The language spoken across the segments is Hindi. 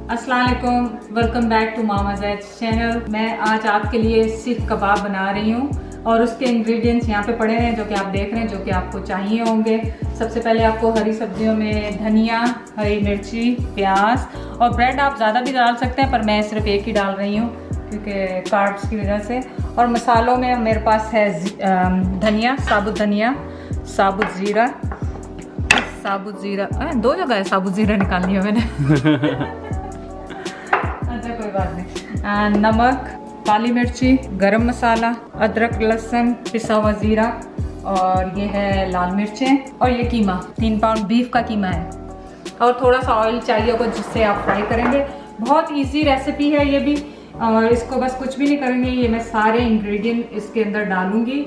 अस्सलाम वालेकुम, welcome back to Mama Zaid channel. मैं आज आपके लिए सीख कबाब बना रही हूँ और उसके इंग्रेडिएंट्स यहाँ पे पड़े हैं जो कि आप देख रहे हैं, जो कि आपको चाहिए होंगे। सबसे पहले आपको हरी सब्जियों में धनिया, हरी मिर्ची, प्याज और ब्रेड आप ज़्यादा भी डाल सकते हैं, पर मैं सिर्फ एक ही डाल रही हूँ क्योंकि कार्ब्स की वजह से। और मसालों में मेरे पास है धनिया, साबुत धनिया, साबुत ज़ीरा, दो जगह है साबुत ज़ीरा निकालनी है मैंने अच्छा कोई बात नहीं। नमक, काली मिर्ची, गरम मसाला, अदरक लहसुन, पिसा हुआ ज़ीरा और ये है लाल मिर्चें और ये कीमा 3 पाउंड बीफ का कीमा है और थोड़ा सा ऑयल चाहिए होगा जिससे आप फ्राई करेंगे। बहुत इजी रेसिपी है ये भी और इसको बस कुछ भी नहीं करेंगे, ये मैं सारे इंग्रेडिएंट इसके अंदर डालूंगी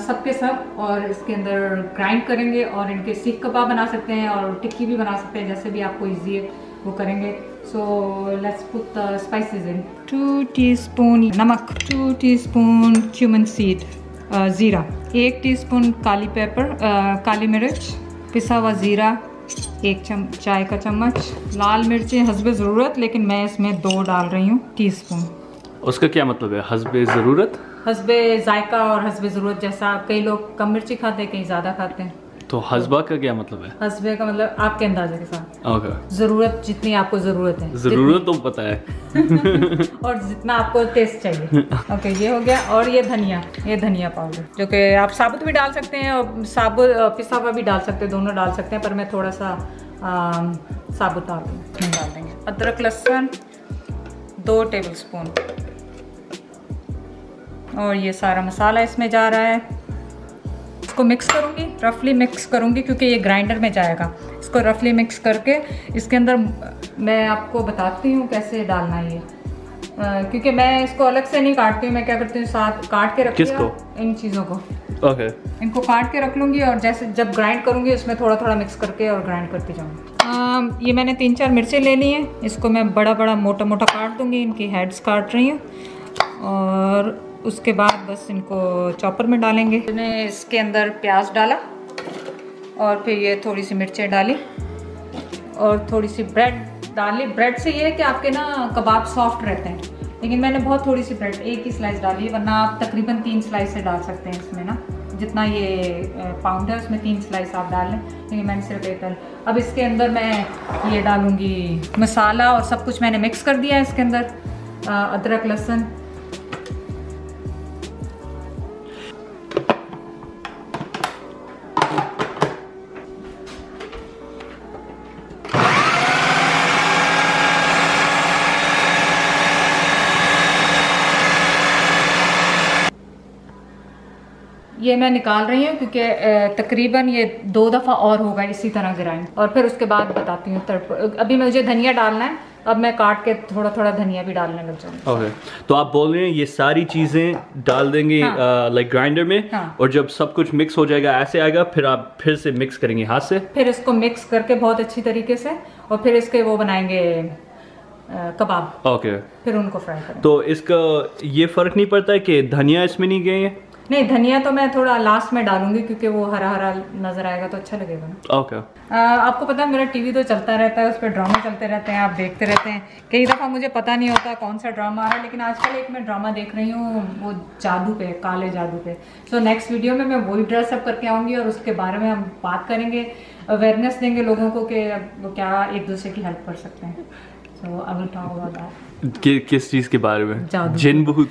सबके सब और इसके अंदर ग्राइंड करेंगे और इनके सीख कबाब बना सकते हैं और टिक्की भी बना सकते हैं, जैसे भी आपको इजी है वो करेंगे। So let's put the spices in. 2 teaspoon नमक, 2 टीस्पून क्यूमन सीड, ज़ीरा, 1 टीस्पून काली मिर्च, पिसा हुआ ज़ीरा, 1 चाय का चम्मच, लाल मिर्चें हस्बे ज़रूरत, लेकिन मैं इसमें 2 डाल रही हूँ टीस्पून। उसका क्या मतलब है हस्बे ज़रूरत? हस्बे जायका और हस्बे ज़रूरत, जैसा कई लोग कम मिर्ची खाते हैं, कहीं ज़्यादा खाते हैं। तो हस्बा का क्या मतलब है? हस्बे का मतलब आपके अंदाजे के साथ। ओके। ज़रूरत जितनी आपको ज़रूरत है, ज़रूरत तो पता है और जितना आपको टेस्ट चाहिए। ओके, ये हो गया। और ये धनिया पाउडर जो कि आप साबुत भी डाल सकते हैं और साबुत पिसा हुआ भी डाल सकते हैं, दोनों डाल सकते हैं, पर मैं थोड़ा सा साबुत डाल देंगे। अदरक लहसुन 2 टेबल स्पून और ये सारा मसाला इसमें जा रहा है। इसको मिक्स करूँगी, रफली मिक्स करूँगी क्योंकि ये ग्राइंडर में जाएगा। इसको रफली मिक्स करके इसके अंदर मैं आपको बताती हूँ कैसे डालना है ये, क्योंकि मैं इसको अलग से नहीं काटती हूँ। मैं क्या करती हूँ, साथ काट के रखती हूँ इन चीज़ों को। ओके। इनको काट के रख लूँगी और जैसे जब ग्राइंड करूँगी उसमें थोड़ा थोड़ा मिक्स करके और ग्राइंड करती जाऊँगी। ये मैंने 3-4 मिर्चें ले ली हैं, इसको मैं बड़ा बड़ा मोटा मोटा काट दूँगी। इनकी हेड्स काट रही हूँ और उसके बाद बस इनको चॉपर में डालेंगे। मैंने इसके अंदर प्याज डाला और फिर ये थोड़ी सी मिर्चें डाली और थोड़ी सी ब्रेड डाली। ब्रेड से ये है कि आपके ना कबाब सॉफ्ट रहते हैं, लेकिन मैंने बहुत थोड़ी सी ब्रेड, 1 ही स्लाइस डाली है, वरना आप तकरीबन 3 स्लाइस से डाल सकते हैं इसमें ना। जितना ये पाउंड है उसमें 3 स्लाइस आप डाल लें, लेकिन मैंने सिर्फ 1 डाली। अब इसके अंदर मैं ये डालूँगी मसाला और सब कुछ मैंने मिक्स कर दिया है इसके अंदर। अदरक लहसुन, ये मैं निकाल रही हूँ क्योंकि तकरीबन ये 2 दफ़ा और होगा इसी तरह ग्राइंड, और फिर उसके बाद बताती हूँ। अभी मुझे धनिया डालना है, अब मैं काट के थोड़ा थोड़ा धनिया भी डालने लग जाऊँगी। ओके। तो आप बोल रहे हैं ये सारी चीज़ें डाल देंगे लाइक ग्राइंडर में, और जब सब कुछ मिक्स हो जाएगा ऐसे आएगा, फिर आप फिर से मिक्स करेंगे हाथ से, फिर इसको मिक्स करके बहुत अच्छी तरीके से, और फिर इसके वो बनाएंगे कबाब। ओके। फिर उनको फ्राई करेंगे। तो इसका ये फ़र्क नहीं पड़ता है कि धनिया इसमें नहीं गए हैं? नहीं, धनिया तो मैं थोड़ा लास्ट में डालूंगी क्योंकि वो हरा हरा नजर आएगा तो अच्छा लगेगा ना। ओके। आपको पता है मेरा टीवी तो चलता रहता है, उस पर ड्रामा चलते रहते हैं, आप देखते रहते हैं। कई दफ़ा मुझे पता नहीं होता कौन सा ड्रामा आ रहा है, लेकिन आजकल एक मैं ड्रामा देख रही हूँ वो जादू पे, काले जादू पे। सो नेक्स्ट वीडियो में मैं वही ड्रेसअप करके आऊँगी और उसके बारे में हम बात करेंगे, अवेयरनेस देंगे लोगों को कि वो क्या एक दूसरे की हेल्प कर सकते हैं। So I will talk about that. किस चीज़ के बारे में? जादू, जिन भूत।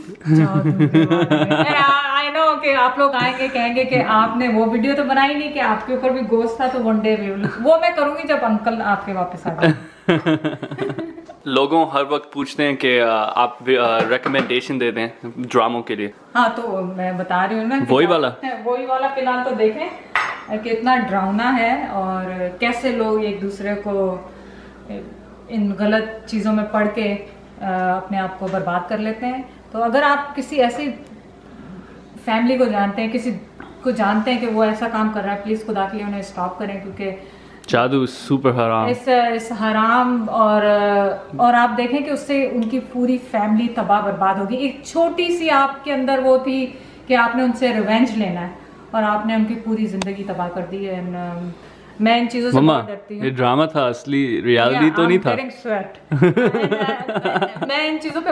आई नो कि आप लोग आएंगे कहेंगे कि आपने वो वीडियो तो बनाई नहीं कि आपके ऊपर भी गोश्त था, तो वन डे वो मैं करूंगी जब अंकल आपके वापस आ जाए। लोगों हर वक्त पूछते हैं कि आप रिकमेंडेशन दे दें ड्रामों के लिए। हाँ, तो मैं बता रही हूँ ना, वही वाला फिलहाल तो देखें कितना डरावना है और कैसे लोग एक दूसरे को इन गलत चीज़ों में पढ़ के अपने आप को बर्बाद कर लेते हैं। तो अगर आप किसी ऐसी फैमिली को जानते हैं, किसी को जानते हैं कि वो ऐसा काम कर रहा है, प्लीज़ खुदा के लिए उन्हें स्टॉप करें, क्योंकि जादू सुपर हराम, इस हराम और आप देखें कि उससे उनकी पूरी फैमिली तबाह बर्बाद होगी। एक छोटी सी आपके अंदर वो थी कि आपने उनसे रिवेंज लेना है और आपने उनकी पूरी ज़िंदगी तबाह कर दी है। मैं इन चीजों से बहुत डरती हूँ। ये ड्रामा था, असली रियलिटी तो नहीं था। मैं इन चीजों पे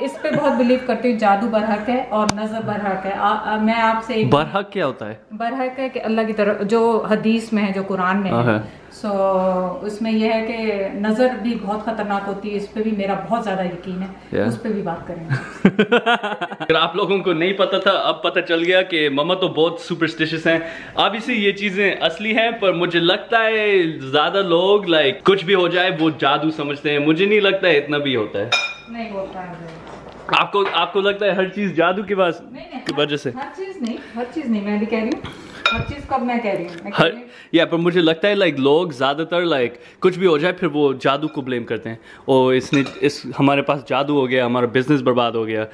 इस पे बहुत बिलीव करती हूँ। जादू बरहक है और नजर बरहक है। मैं आपसे बरहक क्या होता है? बरहक है कि अल्लाह की तरफ, जो हदीस में है, जो कुरान में है। सो उसमें यह है कि नजर भी बहुत खतरनाक होती है। इस पे भी मेरा बहुत ज्यादा यकीन है। उस पे भी बात करेंगे। अगर आप लोगों को नहीं पता था, अब पता चल गया कि मम्मा तो बहुत सुपरस्टिशियस हैं। ऑब्वियसली ये चीजें असली हैं, पर मुझे लगता है ज्यादा लोग लाइक कुछ भी हो जाए वो जादू समझते हैं। मुझे नहीं लगता है इतना भी होता है। नहीं होता है। आपको लगता है हर चीज जादू की वजह से? हर चीज नहीं, मैं भी कह रही हूँ हर चीज। कब मैं कह रही हूँ पर मुझे लगता है लाइक लोग ज्यादातर लाइक कुछ भी हो जाए फिर वो जादू को ब्लेम करते हैं। और हमारे पास जादू हो गया, हमारा बिजनेस बर्बाद हो गया,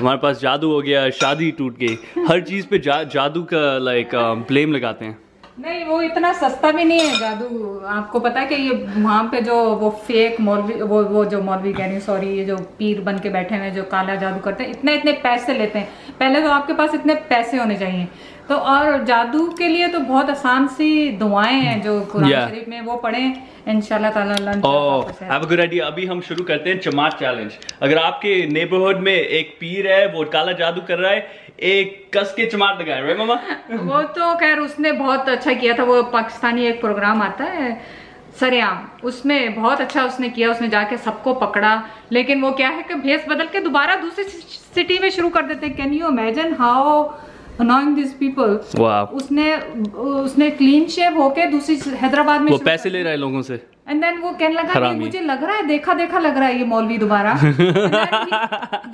हमारे पास जादू हो गया, शादी टूट गई। हर चीज पे जादू का लाइक ब्लेम लगाते हैं। नहीं, वो इतना सस्ता भी नहीं है जादू। आपको पता है कि ये वहाँ पे जो वो फेक मौलवी, वो जो मौलवी कह रही हूँ, सॉरी, ये जो पीर बन के बैठे हैं जो काला जादू करते हैं, इतने पैसे लेते हैं। पहले तो आपके पास इतने पैसे होने चाहिए। तो और जादू के लिए तो बहुत आसान सी दुआएं हैं जो कुरान शरीफ में, वो पढ़ें इंशाल्लाह ताला। Have a good idea. अभी हम शुरू करते हैं चमाट चैलेंज। अगर आपके नेबरहुड में एक पीर है, वो काला जादू कर रहा है, एक कस के चमाट लगाए, राइट मामा? वो तो खैर उसने बहुत अच्छा किया था। वो पाकिस्तानी एक प्रोग्राम आता है सरेआम, उसमें बहुत अच्छा उसने किया। उसने जाके सबको पकड़ा, लेकिन वो क्या है कि भेस बदल के दोबारा दूसरी सिटी में शुरू कर देते। Can you imagine how annoying these people? उसने क्लीन शेव होके दूसरी हैदराबाद में वो पैसे ले रहा है लोगों से। एंड देन वो कहने लगा मुझे लग रहा है देखा लग रहा है ये मौलवी दोबारा।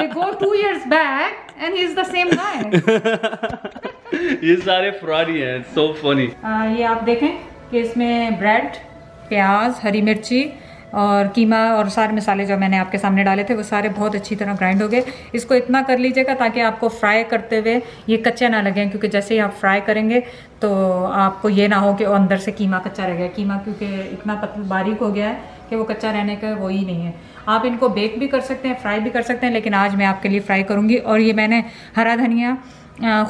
They go 2 years back and he is the same guy. ये सारे फ्रॉडी हैं, so funny. ये आप देखें कि इसमें ब्रेड, प्याज, हरी मिर्ची और कीमा और सारे मसाले जो मैंने आपके सामने डाले थे वो सारे बहुत अच्छी तरह ग्राइंड हो गए। इसको इतना कर लीजिएगा ताकि आपको फ्राई करते हुए ये कच्चे ना लगें, क्योंकि जैसे ही आप फ्राई करेंगे तो आपको ये ना हो कि अंदर से कीमा कच्चा रह गया। कीमा क्योंकि इतना बारीक हो गया है कि वो कच्चा रहने का वो ही नहीं है। आप इनको बेक भी कर सकते हैं, फ्राई भी कर सकते हैं, लेकिन आज मैं आपके लिए फ्राई करूँगी। और ये मैंने हरा धनिया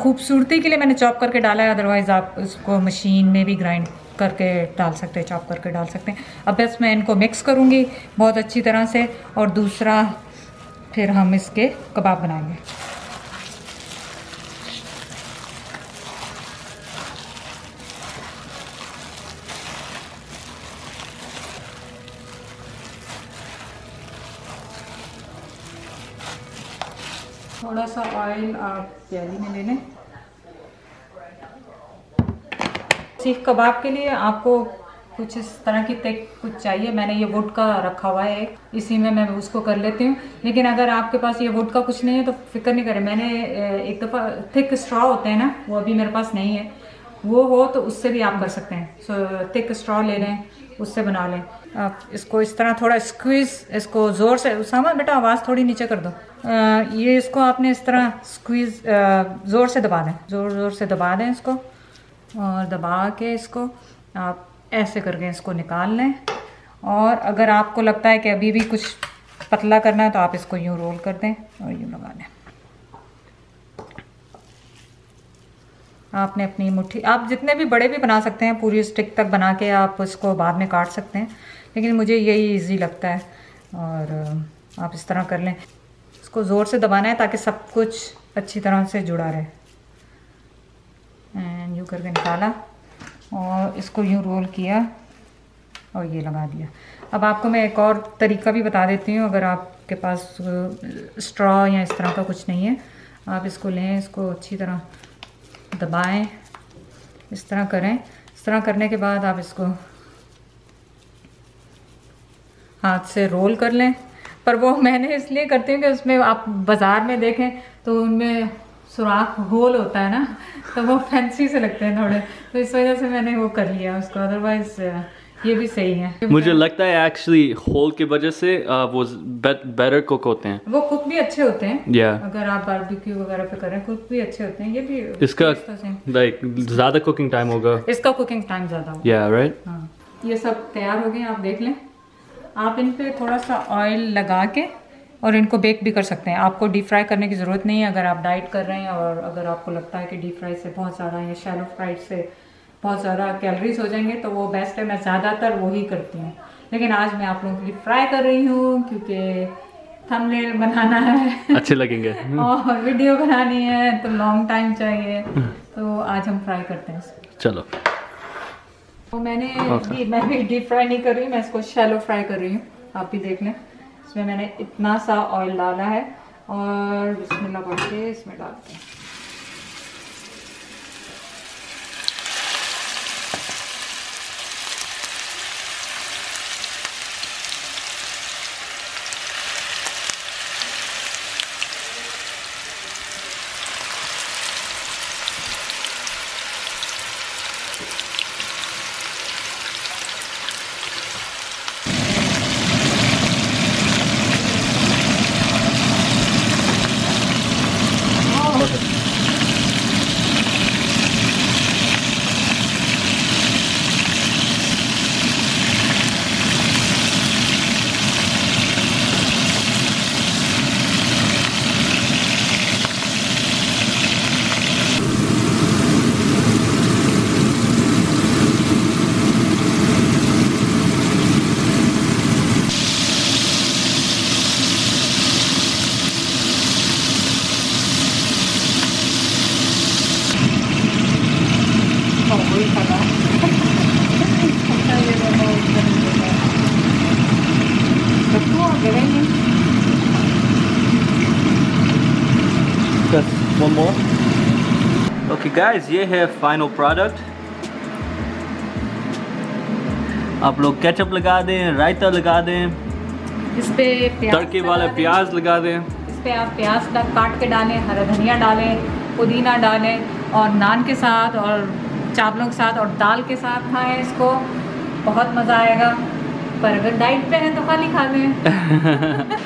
खूबसूरती के लिए मैंने चॉप करके डाला है, अदरवाइज़ आप उसको मशीन में भी ग्राइंड करके डाल सकते हैं, चॉप करके डाल सकते हैं। अब बस मैं इनको मिक्स करूँगी बहुत अच्छी तरह से, और दूसरा फिर हम इसके कबाब बनाएंगे। थोड़ा सा ऑयल आप प्याली में ले लें। सीख कबाब के लिए आपको कुछ इस तरह की थिक कुछ चाहिए। मैंने ये वुड का रखा हुआ है, इसी में मैं उसको कर लेती हूँ। लेकिन अगर आपके पास ये वुड का कुछ नहीं है तो फिक्र नहीं करें। मैंने एक दफ़ा थिक स्ट्रॉ होते हैं ना, वो अभी मेरे पास नहीं है। वो हो तो उससे भी आप कर सकते हैं। सो थिक स्ट्रॉ ले लें, उससे बना लें। आप इसको इस तरह थोड़ा स्क्वीज़, इसको ज़ोर से, उसामा बेटा आवाज़ थोड़ी नीचे कर दो। ये इसको आपने इस तरह स्क्वीज़ ज़ोर से दबा दें, ज़ोर से दबा दें इसको, और दबा के इसको आप ऐसे करके इसको निकाल लें। और अगर आपको लगता है कि अभी भी कुछ पतला करना है तो आप इसको यूँ रोल कर दें और यूँ लगा दें। आपने अपनी मुट्ठी, आप जितने भी बड़े भी बना सकते हैं, पूरी स्टिक तक बना के आप उसको बाद में काट सकते हैं, लेकिन मुझे यही इजी लगता है। और आप इस तरह कर लें, इसको ज़ोर से दबाना है ताकि सब कुछ अच्छी तरह से जुड़ा रहे। एंड यूँ करके निकाला और इसको यूँ रोल किया और ये लगा दिया। अब आपको मैं एक और तरीका भी बता देती हूँ। अगर आपके पास स्ट्रॉ या इस तरह का कुछ नहीं है, आप इसको लें, इसको अच्छी तरह दबाएं, इस तरह करें। इस तरह करने के बाद आप इसको हाथ से रोल कर लें। पर वो मैंने इसलिए करती हूँ कि उसमें आप बाज़ार में देखें तो उनमें सुराख होल होता है ना, तो वो फैंसी से लगते हैं थोड़े, तो इस वजह से मैंने वो कर लिया उसको। अदरवाइज ये भी सही है। मुझे लगता है एक्चुअली होल की वजह से वो बेटर कुक होते हैं। वो कुक भी अच्छे होते हैं। अगर आप बारबेक्यू वगैरह पे करें, कुक भी अच्छे होते हैं। ये भी इसका लाइक ज़्यादा कुकिंग टाइम होगा, इसका कुकिंग टाइम ज़्यादा होगा। या राइट। हाँ, ये सब तैयार हो गए, आप देख लें। आप इन पे थोड़ा सा ऑयल लगा के और इनको बेक भी कर सकते हैं। आपको डीप फ्राई करने की ज़रूरत नहीं है अगर आप डाइट कर रहे हैं, और अगर आपको लगता है कि डीप फ्राई से बहुत ज़्यादा या शैलो फ्राइड से बहुत ज़्यादा कैलोरीज हो जाएंगे, तो वो बेस्ट है, मैं ज़्यादातर वही करती हूँ। लेकिन आज मैं आप लोगों के लिए फ्राई कर रही हूँ क्योंकि थंबनेल बनाना है अच्छे लगेंगे और वीडियो बनानी है तो लॉन्ग टाइम चाहिए, तो आज हम फ्राई करते हैं इसको। चलो। तो मैं भी डीप फ्राई नहीं कर रही, मैं इसको शैलो फ्राई कर रही हूँ, आप भी देख लें। इसमें मैंने इतना सा ऑयल डाला है और बिस्मिल्लाह पढ़ के इसमें डालते हैं। One more. Okay guys, ये है फाइनल प्रोडक्ट। आप लोग केचप लगा दें, रायता लगा दें, इस पे तड़के वाला प्याज लगा दें। इस पे आप प्याज काट के डालें, हरा धनिया डालें, पुदीना डालें और नान के साथ और चावलों के साथ और दाल के साथ खाएं इसको, बहुत मज़ा आएगा। पर अगर डाइट पे हैं तो खाली खा लें।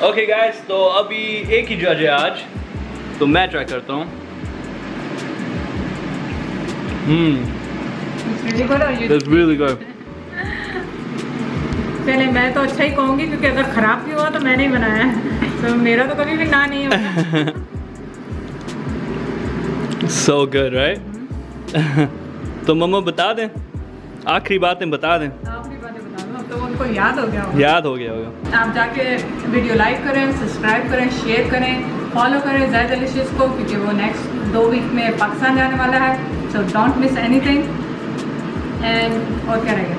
ओके गाइस, तो अभी एक ही जज है आज, तो मैं ट्राई करता हूँ। It's really good. चले, मैं तो अच्छा ही कहूँगी क्योंकि अगर खराब भी हुआ तो मैंने ही बनाया है, तो मेरा तो कभी भी ना नहीं होगा। So good, right? तो मम्मा बता दें, आखिरी बातें बता दें। आखिरी बातें बता दो, तो उनको याद हो गया होगा। याद हो गया होगा। आप जाके वीडियो लाइक करें, सब्सक्राइब करें, शेयर करें, फॉलो करें ज़ायद डिलीशियस को, क्योंकि वो नेक्स्ट 2 वीक में पाकिस्तान जाने वाला है, so don't miss anything. And और क्या रहेगा,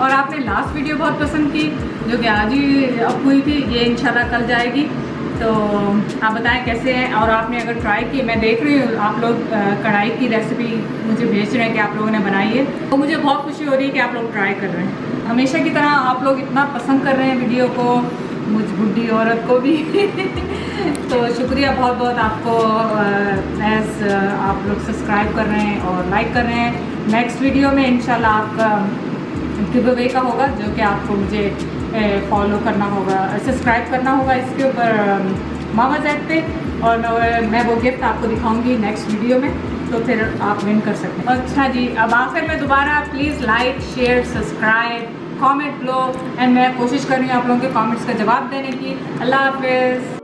और आपने लास्ट वीडियो बहुत पसंद की जो कि आज ही अप हुई थी, ये इंशाल्लाह कल जाएगी, तो आप बताएं कैसे हैं। और आपने अगर ट्राई की, मैं देख रही हूँ आप लोग कढ़ाई की रेसिपी मुझे भेज रहे हैं कि आप लोगों ने बनाई है, तो मुझे बहुत खुशी हो रही है कि आप लोग ट्राई कर रहे हैं। हमेशा की तरह आप लोग इतना पसंद कर रहे हैं वीडियो को, मुझ बुढ़ी औरत को भी तो शुक्रिया बहुत बहुत आपको। आप लोग सब्सक्राइब कर रहे हैं और लाइक कर रहे हैं। नेक्स्ट वीडियो में इंशाल्लाह आपका गिव अवे का होगा, जो कि आपको मुझे फॉलो करना होगा, सब्सक्राइब करना होगा इसके ऊपर मामा ज़ैद पे, और मैं वो गिफ्ट आपको दिखाऊंगी नेक्स्ट वीडियो में, तो फिर आप विन कर सकते हैं। अच्छा जी, अब आखिर में दोबारा please like, share, subscribe, comment low, and मैं कोशिश कर रही हूँ आप लोगों के कमेंट्स का जवाब देने की। अल्लाह हाफिज़।